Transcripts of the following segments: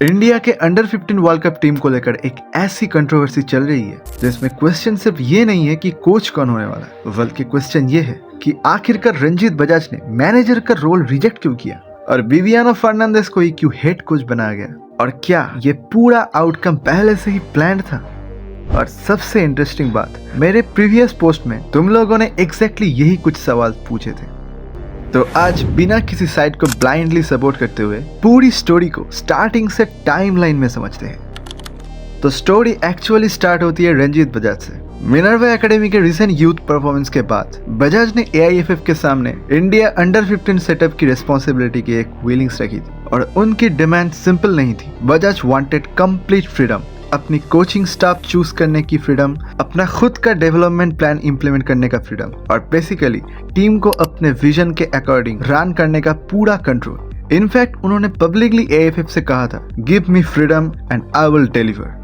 India के under 15 world cup team को लेकर एक ऐसी कंट्रोवर्सी चल रही है जिसमें क्वेश्चन सिर्फ ये नहीं है कि कोच कौन होने वाला है, बल्कि क्वेश्चन ये है कि आखिरकार रंजीत बजाज ने मैनेजर का रोल रिजेक्ट क्यों किया और विवियानो फर्नांडिस को ही क्यों हेड कोच बनाया गया, और क्या ये पूरा आउटकम पहले से ही प्लान्ड था। और सबसे इंटरेस्टिंग बात, मेरे प्रीवियस पोस्ट में तुम लोगों ने एग्जैक्टली यही कुछ सवाल पूछे थे। तो आज बिना किसी साइड को ब्लाइंडली सपोर्ट करते हुए पूरी स्टोरी को स्टार्टिंग से टाइमलाइन में समझते हैं। तो स्टोरी एक्चुअली स्टार्ट होती है रंजीत बजाज से। मिनर्वा एकेडमी के रिसेंट यूथ परफॉर्मेंस के बाद बजाज ने AIFF के सामने इंडिया अंडर 15 सेटअप की रिस्पॉन्सिबिलिटी की एक व्हीलिंग्स रखी थी और उनकी डिमांड सिंपल नहीं थी। बजाज वांटेड कंप्लीट फ्रीडम, अपनी कोचिंग स्टाफ चूज करने की फ्रीडम, अपना खुद का डेवलपमेंट प्लान इंप्लीमेंट करने का फ्रीडम और बेसिकली टीम को अपने विजन के अकॉर्डिंग रन करने का पूरा कंट्रोल। इनफैक्ट उन्होंने पब्लिकली AIFF से कहा था, give me freedom and I will deliver.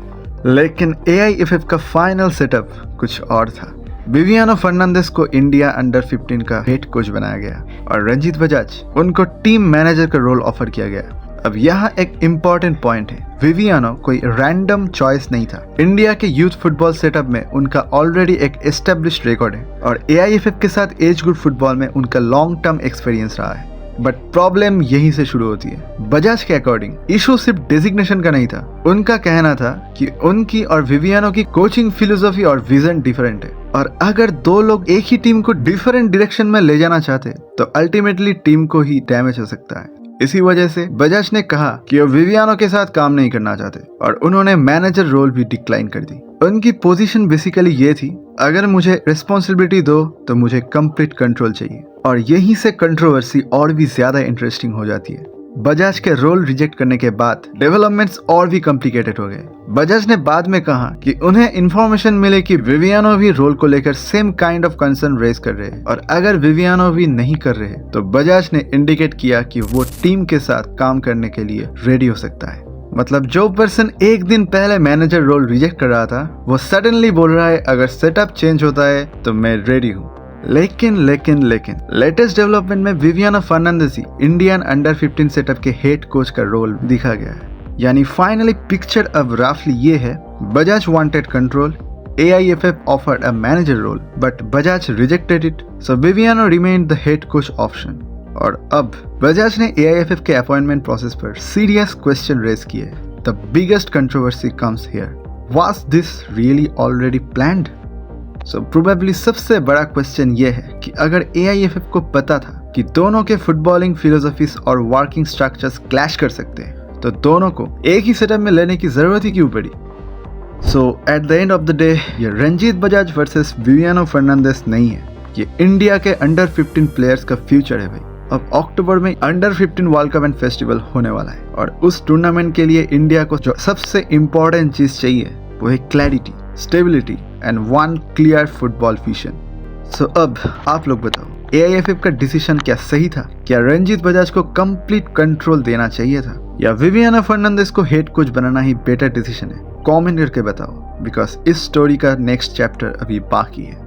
लेकिन AIFF का फाइनल सेटअप कुछ और था। विवियानो फर्नांडिस को इंडिया अंडर 15 का हेड कोच बनाया गया और रंजीत बजाज उनको टीम मैनेजर का रोल ऑफर किया गया। अब यहाँ एक इम्पोर्टेंट पॉइंट है, विवियानो कोई रैंडम चॉइस नहीं था। इंडिया के यूथ फुटबॉल सेटअप में उनका ऑलरेडी एक एस्टेब्लिश्ड रिकॉर्ड है और AIFF के साथ एज ग्रुप फुटबॉल में उनका लॉन्ग टर्म एक्सपीरियंस रहा है। बट प्रॉब्लम यहीं से शुरू होती है। बजाज के अकॉर्डिंग इशू सिर्फ डेजिग्नेशन का नहीं था। उनका कहना था कि उनकी और विवियानो की कोचिंग फिलोसफी और विजन डिफरेंट है और अगर दो लोग एक ही टीम को डिफरेंट डायरेक्शन में ले जाना चाहते तो अल्टीमेटली टीम को ही डैमेज हो सकता है। इसी वजह से बजाज ने कहा कि वो विवियानो के साथ काम नहीं करना चाहते और उन्होंने मैनेजर रोल भी डिक्लाइन कर दी। उनकी पोजीशन बेसिकली ये थी, अगर मुझे रिस्पॉन्सिबिलिटी दो तो मुझे कंप्लीट कंट्रोल चाहिए। और यहीं से कंट्रोवर्सी और भी ज्यादा इंटरेस्टिंग हो जाती है। बजाज के रोल रिजेक्ट करने के बाद डेवलपमेंट्स और भी कॉम्प्लिकेटेड हो गए। बजाज ने बाद में कहा कि उन्हें इंफॉर्मेशन मिले कि विवियानो भी रोल को लेकर same kind of concern raise कर रहे हैं और अगर विवियानो भी नहीं कर रहे तो बजाज ने इंडिकेट किया कि वो टीम के साथ काम करने के लिए रेडी हो सकता है। मतलब जो पर्सन एक दिन पहले मैनेजर रोल रिजेक्ट कर रहा था वो सडनली बोल रहा है अगर सेटअप चेंज होता है तो मैं रेडी हूँ। लेकिन लेटेस्ट डेवलपमेंट में विवियानो फर्नांडिस ही इंडियन अंडर 15 सेटअप के हेड कोच का रोल दिखा गया है। यानी फाइनली पिक्चर अब रफली ये है, Bajaj wanted control, AIFF offered a manager role but Bajaj rejected it, so Viviano remained the head coach option. और अब बजाज ने AIFF के अपॉइंटमेंट प्रोसेस पर सीरियस क्वेश्चन रेज किए। The biggest controversy comes here, was this really already planned? So probably सबसे बड़ा question ये है कि अगर AIFF को पता था कि दोनों के फुटबॉलिंग फिलोसफीज और वर्किंग स्ट्रक्चर्स क्लैश कर सकते हैं तो दोनों को एक ही सेटअप में लेने की जरूरत ही क्यों पड़ी? So at the end of the day ये रंजीत बजाज वर्सेस विवियानो फर्नांडिस नहीं है, ये इंडिया के अंडर 15 प्लेयर्स का फ्यूचर है भाई। अब अक्टूबर में under 15 world cup and festival होने वाला है और उस टूर्नामेंट के लिए इंडिया को जो सबसे इम्पोर्टेंट चीज चाहिए वो है clarity, stability and one clear football vision. So अब आप लोग बताओ, AIFF का डिसीजन क्या सही था? क्या रंजीत बजाज को कंप्लीट कंट्रोल देना चाहिए था या विवियानो फर्नांडिस को हेड कोच बनाना ही बेटर डिसीजन है? कमेंट करके बताओ, बिकॉज इस स्टोरी का नेक्स्ट चैप्टर अभी बाकी है।